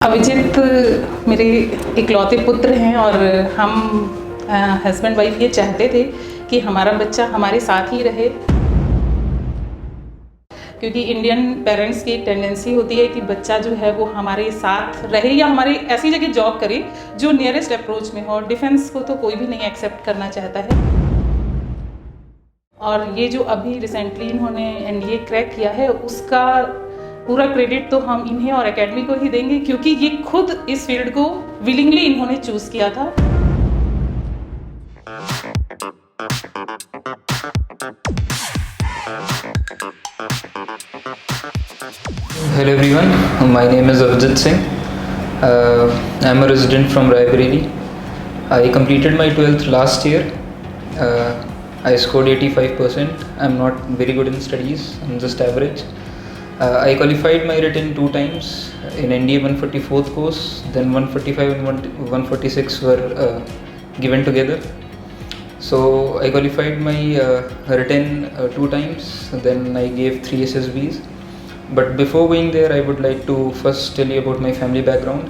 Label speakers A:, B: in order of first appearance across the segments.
A: अभिजीत मेरे इकलौते पुत्र हैं और हम हस्बैंड वाइफ ये चाहते थे कि हमारा बच्चा हमारे साथ ही रहे, क्योंकि इंडियन पेरेंट्स की टेंडेंसी होती है कि बच्चा जो है वो हमारे साथ रहे या हमारे ऐसी जगह जॉब करे जो नियरेस्ट अप्रोच में हो। डिफेंस को तो कोई भी नहीं एक्सेप्ट करना चाहता है। और ये जो अभी रिसेंटली इन्होंने एनडीए क्रैक किया है उसका पूरा क्रेडिट तो हम इन्हें और एकेडमी को ही देंगे, क्योंकि ये खुद इस फील्ड को विलिंगली इन्होंने चूज़ किया था।
B: Hello everyone, my name is Avijit Singh. I am a resident from Raebareli. I completed my 12th last year. I scored 85%. I am not very good in studies, I am just average. I qualified my written 2 times in NDA 144th course, then 145 and 146 were given together. So I qualified my written 2 times, then I gave 3 SSBs. But before going there, I would like to first tell you about my family background.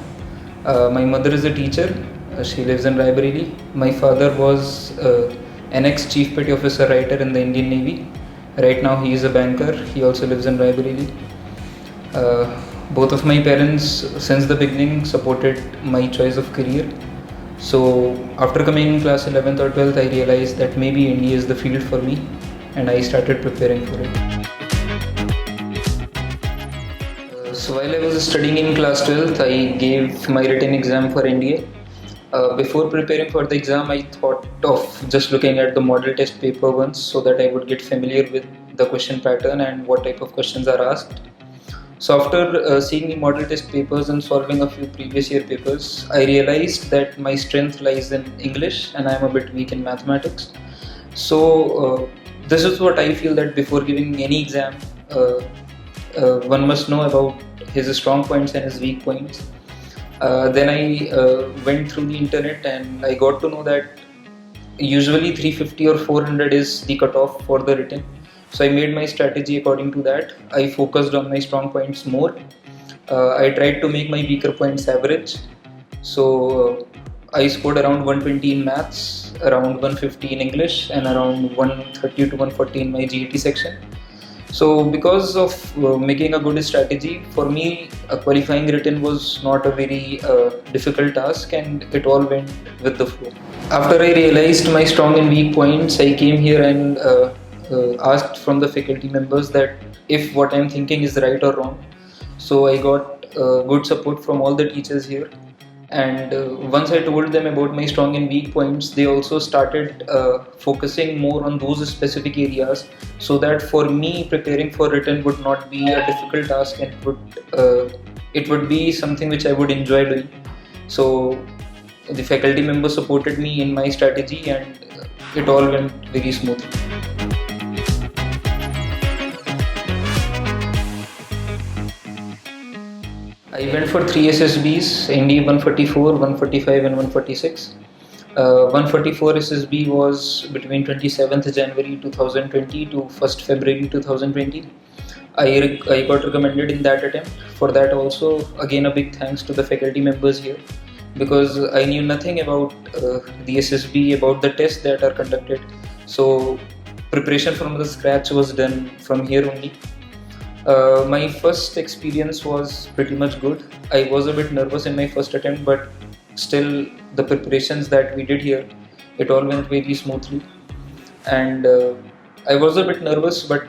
B: My mother is a teacher. She lives in Raebareli. My father was an ex-chief petty officer writer in the Indian Navy. Right now he is a banker. He also lives in Raebareli. Both of my parents since the beginning supported my choice of career. So after coming in class 11th or 12th, I realized that maybe India is the field for me, and I started preparing for it. So while I was studying in class 12th, I gave my written exam for NDA. Before preparing for the exam, I thought of just looking at the model test paper once so that I would get familiar with the question pattern and what type of questions are asked. So after seeing the model test papers and solving a few previous year papers, I realized that my strength lies in English and I am a bit weak in mathematics. So this is what I feel, that before giving any exam, one must know about his strong points and his weak points. Then I went through the internet and I got to know that usually 350 or 400 is the cutoff for the written. So I made my strategy according to that. I focused on my strong points more. I tried to make my weaker points average. So I scored around 120 in maths, around 150 in English, and around 130 to 140 in my GAT section. So because of making a good strategy, for me qualifying written was not a very difficult task, and it all went with the flow. After I realized my strong and weak points, I came here and asked from the faculty members that if what I am thinking is right or wrong. So I got good support from all the teachers here. And once I told them about my strong and weak points, they also started focusing more on those specific areas, so that for me preparing for written would not be a difficult task, and it would be something which I would enjoy doing. So the faculty members supported me in my strategy, and it all went very smoothly. I went for 3 SSBs, NDA 144, 145 and 146. 144 SSB was between 27th January 2020 to 1st February 2020. I got recommended in that attempt. For that also, again a big thanks to the faculty members here, because I knew nothing about the SSB, about the tests that are conducted. So preparation from the scratch was done from here only. My first experience was pretty much good. I was a bit nervous in my first attempt, but still the preparations that we did here, it all went very smoothly. And I was a bit nervous, but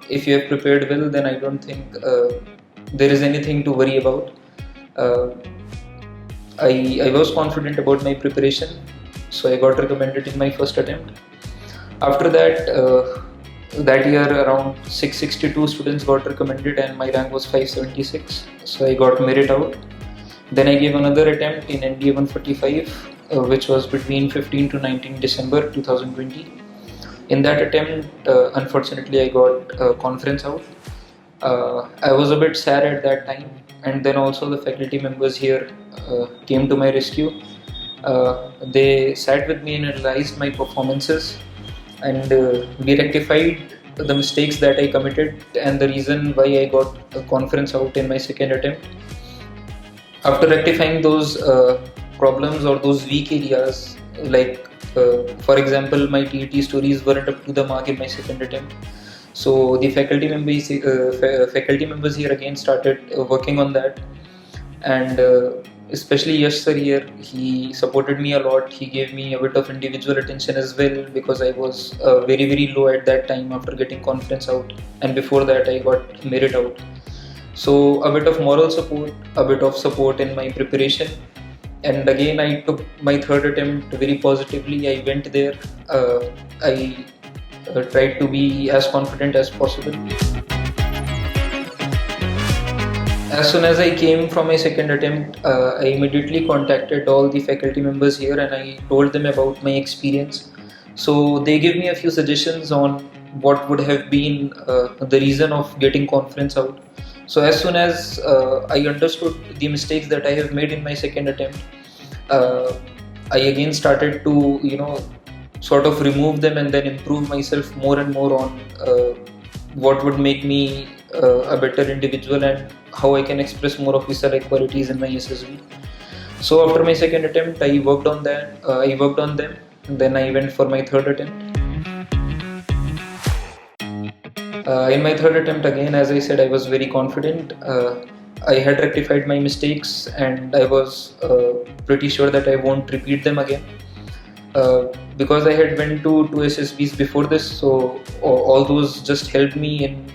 B: if you have prepared well, then I don't think there is anything to worry about. I was confident about my preparation, so I got recommended in my first attempt. After that, that year around 662 students got recommended and my rank was 576, so I got merit out. Then I gave another attempt in NDA 145, which was between 15 to 19 December 2020. In that attempt, unfortunately I got conference out. I was a bit sad at that time, and then also the faculty members here came to my rescue. They sat with me and analyzed my performances, and we rectified the mistakes that I committed and the reason why I got a conference out in my second attempt. after rectifying those problems or those weak areas, like for example, my TET stories weren't up to the mark in my second attempt. So the faculty members here again started working on that, and especially Yash sir here, he supported me a lot. He gave me a bit of individual attention as well, because I was very low at that time after getting conference out, and before that I got merit out. So a bit of moral support, a bit of support in my preparation, and again I took my third attempt very positively. I went there. I tried to be as confident as possible. As soon as I came from my second attempt, I immediately contacted all the faculty members here and I told them about my experience. So they gave me a few suggestions on what would have been the reason of getting conference out. So as soon as I understood the mistakes that I have made in my second attempt, I again started to sort of remove them and then improve myself more and more on what would make me a better individual and how I can express more officer-like qualities in my SSB. So after my second attempt, I worked on them, and then I went for my third attempt. In my third attempt, again, as I said, I was very confident. I had rectified my mistakes and I was pretty sure that I won't repeat them again. Because I had went to 2 SSBs before this, so all those just helped me in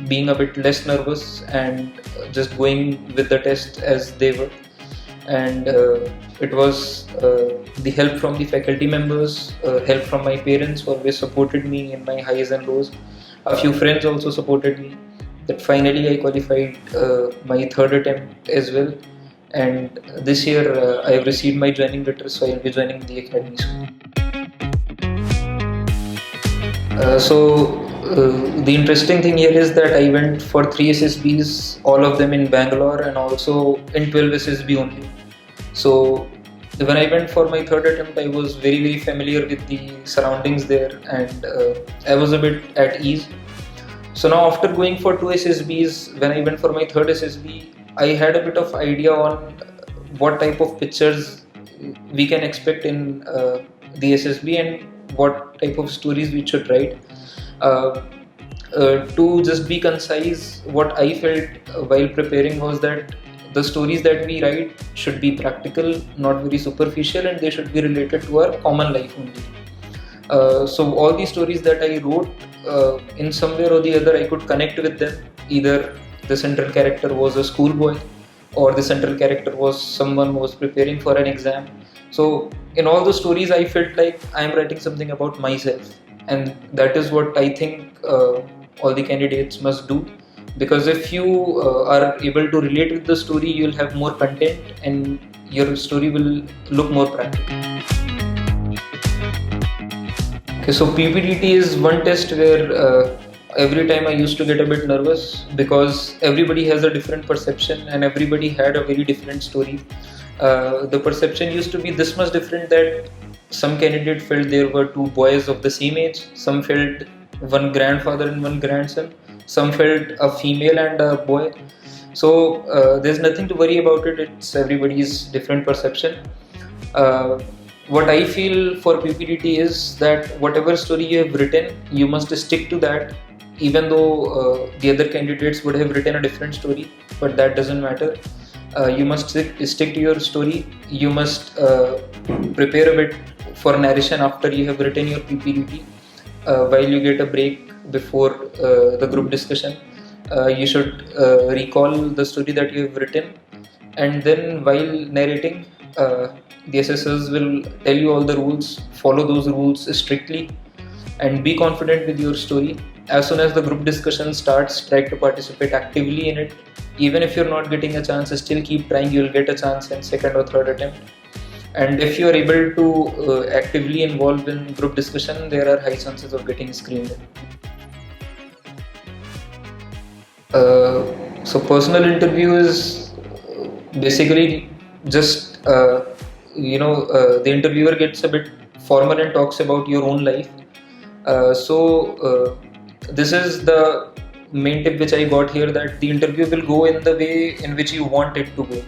B: being a bit less nervous and just going with the test as they were. And it was the help from the faculty members, help from my parents who always supported me in my highs and lows. A few friends also supported me, that finally I qualified my third attempt as well. And this year I have received my joining letter, so I will be joining the academy soon. The interesting thing here is that I went for 3 SSBs, all of them in Bangalore and also in 12 SSB only. So when I went for my third attempt, I was very familiar with the surroundings there and I was a bit at ease. So now after going for 2 SSBs, when I went for my third SSB, I had a bit of idea on what type of pictures we can expect in the SSB and what type of stories we should write. To just be concise, what I felt while preparing was that the stories that we write should be practical, not very superficial, and they should be related to our common life only. So all the stories that I wrote, in some way or the other, I could connect with them. Either the central character was a schoolboy, or the central character was someone who was preparing for an exam. So in all the stories, I felt like I am writing something about myself, and that is what I think all the candidates must do. Because if you are able to relate with the story, you will have more content and your story will look more practical. Okay, so PPDT is one test where every time I used to get a bit nervous, because everybody has a different perception and everybody had a very different story. The perception used to be this much different that some candidate felt there were 2 boys of the same age, some felt one grandfather and one grandson, some felt a female and a boy. So there's nothing to worry about it, it's everybody's different perception. What I feel for PPDT is that whatever story you have written, you must stick to that, even though the other candidates would have written a different story, but that doesn't matter. You must stick to your story. You must prepare a bit for narration after you have written your PPDT. While you get a break before the group discussion, you should recall the story that you have written, and then while narrating, the assessors will tell you all the rules. Follow those rules strictly and be confident with your story. As soon as the group discussion starts, try to participate actively in it. Even if you're not getting a chance, still keep trying. You'll get a chance in second or third attempt. And if you are able to actively involve in group discussion, there are high chances of getting screened in. So personal interview is basically just the interviewer gets a bit formal and talks about your own life. This is the main tip which I got here, that the interview will go in the way in which you want it to go.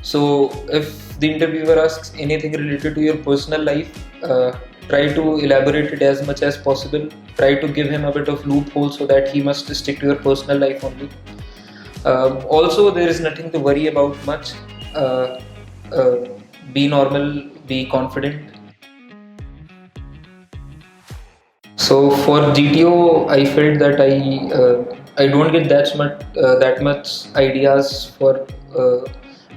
B: So if the interviewer asks anything related to your personal life, try to elaborate it as much as possible. Try to give him a bit of loophole so that he must stick to your personal life only. Also, there is nothing to worry about much. Be normal, be confident. So for GTO, I felt that I don't get that much ideas for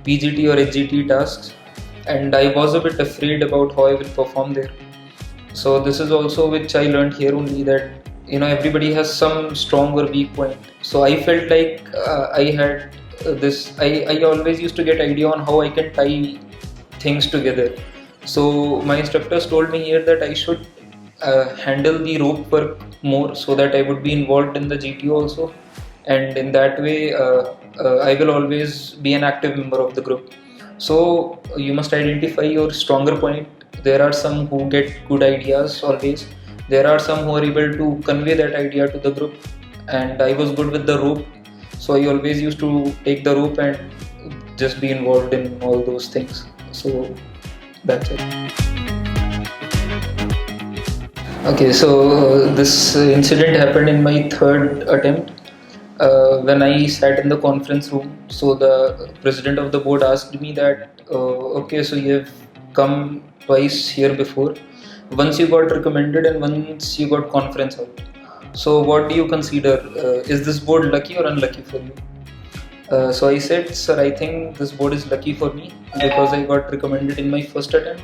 B: PGT or HGT tasks, and I was a bit afraid about how I will perform there. So this is also which I learned here only, that everybody has some strong or weak point. So I felt like I had this. I always used to get idea on how I can tie things together. So my instructors told me here that I should handle the rope work more, so that I would be involved in the GTO also, and in that way I will always be an active member of the group. So you must identify your stronger point. There are some who get good ideas always. There are some who are able to convey that idea to the group, and I was good with the rope, so I always used to take the rope and just be involved in all those things. So that's it. Okay, so this incident happened in my third attempt. When I sat in the conference room, so the president of the board asked me that, okay, so you have come twice here before. Once you got recommended and once you got conference out. So what do you consider? Is this board lucky or unlucky for you? So I said, sir, I think this board is lucky for me because I got recommended in my first attempt.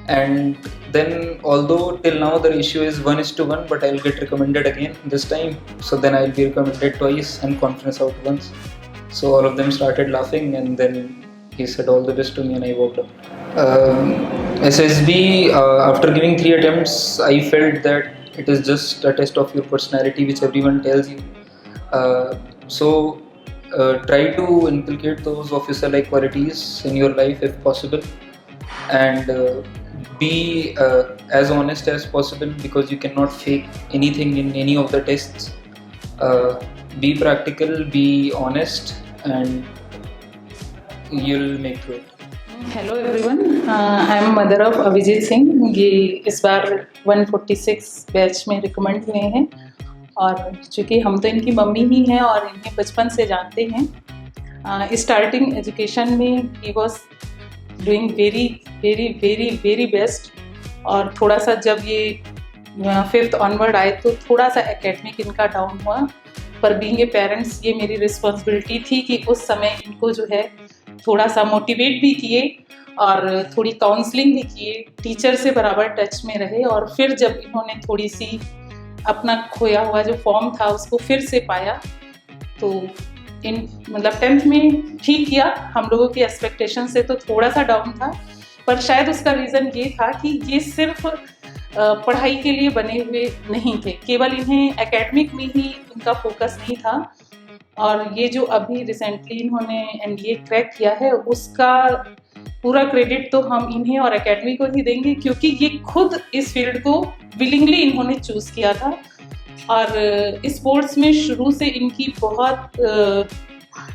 B: And then, although till now the ratio is 1:1, but I'll get recommended again this time. So then I'll be recommended twice and conference out once. So all of them started laughing, and then he said all the best to me, and I walked out. SSB, after giving 3 attempts, I felt that it is just a test of your personality, which everyone tells you. So try to inculcate those officer-like qualities in your life if possible, and be as honest as possible, because you cannot fake anything in any of the tests. Be practical, be honest, and you'll make through it.
A: Hello everyone, I am mother of Abhijit Singh. ये इस बार 146 batch में recommend हुए हैं, और चूँकि हम तो इनकी मम्मी ही हैं और इन्हें बचपन से जानते हैं। स्टार्टिंग एजुकेशन में he was doing very very very very best, और थोड़ा सा जब ये 5th ऑनवर्ड आए तो थोड़ा सा एकेडमिक इनका डाउन हुआ। पर बीइंग ए पेरेंट्स, ये मेरी रिस्पॉन्सिबिलिटी थी कि उस समय इनको जो है थोड़ा सा मोटिवेट भी किए और थोड़ी काउंसलिंग भी किए, टीचर से बराबर टच में रहे। और फिर जब इन्होंने थोड़ी सी अपना खोया हुआ जो फॉर्म था उसको फिर से पाया, तो मतलब 10th में ठीक किया। हम लोगों की एक्सपेक्टेशन से तो थोड़ा सा डाउन था, पर शायद उसका रीज़न ये था कि ये सिर्फ पढ़ाई के लिए बने हुए नहीं थे, केवल इन्हें एकेडमिक में ही इनका फोकस नहीं था। और ये जो अभी रिसेंटली इन्होंने NDA क्रैक किया है, उसका पूरा क्रेडिट तो हम इन्हें और एकेडमी को ही देंगे, क्योंकि ये खुद इस फील्ड को विलिंगली इन्होंने चूज़ किया था। और स्पोर्ट्स में शुरू से इनकी बहुत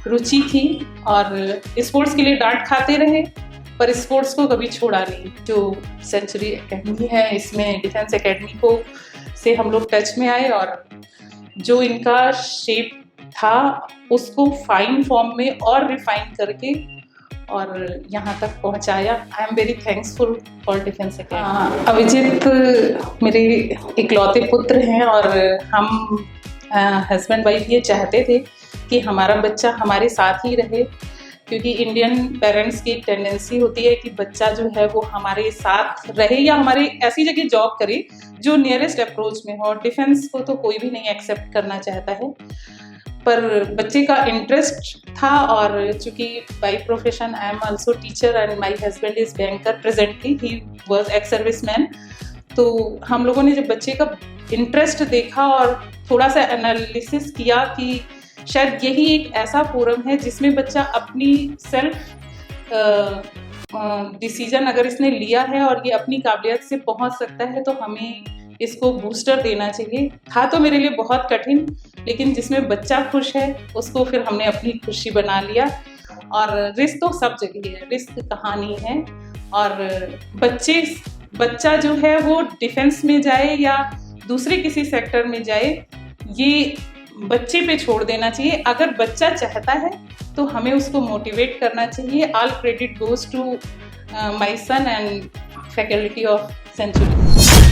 A: रुचि थी, और स्पोर्ट्स के लिए डांट खाते रहे, पर स्पोर्ट्स को कभी छोड़ा नहीं। जो सेंचुरी एकेडमी है, इसमें डिफेंस एकेडमी को से हम लोग टच में आए, और जो इनका शेप था उसको फाइन फॉर्म में और रिफाइन करके और यहाँ तक पहुँचाया। I am very thanksful for defence academy. Abhijit मेरे इकलौते पुत्र हैं, और हम हस्बैंड वाइफ ये चाहते थे कि हमारा बच्चा हमारे साथ ही रहे, क्योंकि इंडियन पेरेंट्स की टेंडेंसी होती है कि बच्चा जो है वो हमारे साथ रहे या हमारे ऐसी जगह जॉब करे जो नियरेस्ट अप्रोच में हो। डिफेंस को तो कोई भी नहीं एक्सेप्ट करना चाहता है, पर बच्चे का इंटरेस्ट था। और चूँकि by profession I am also teacher and my husband is banker presently, he was ex serviceman. तो हम लोगों ने जब बच्चे का इंटरेस्ट देखा और थोड़ा सा एनालिसिस किया कि शायद यही एक ऐसा फोरम है जिसमें बच्चा अपनी सेल्फ डिसीजन अगर इसने लिया है और ये अपनी काबिलियत से पहुंच सकता है, तो हमें इसको बूस्टर देना चाहिए। था तो मेरे लिए बहुत कठिन, लेकिन जिसमें बच्चा खुश है उसको फिर हमने अपनी खुशी बना लिया। और रिस्क तो सब जगह है, रिस्क कहानी है। और बच्चा जो है वो डिफेंस में जाए या दूसरे किसी सेक्टर में जाए, ये बच्चे पे छोड़ देना चाहिए। अगर बच्चा चाहता है तो हमें उसको मोटिवेट करना चाहिए। All credit goes to my son and faculty of century.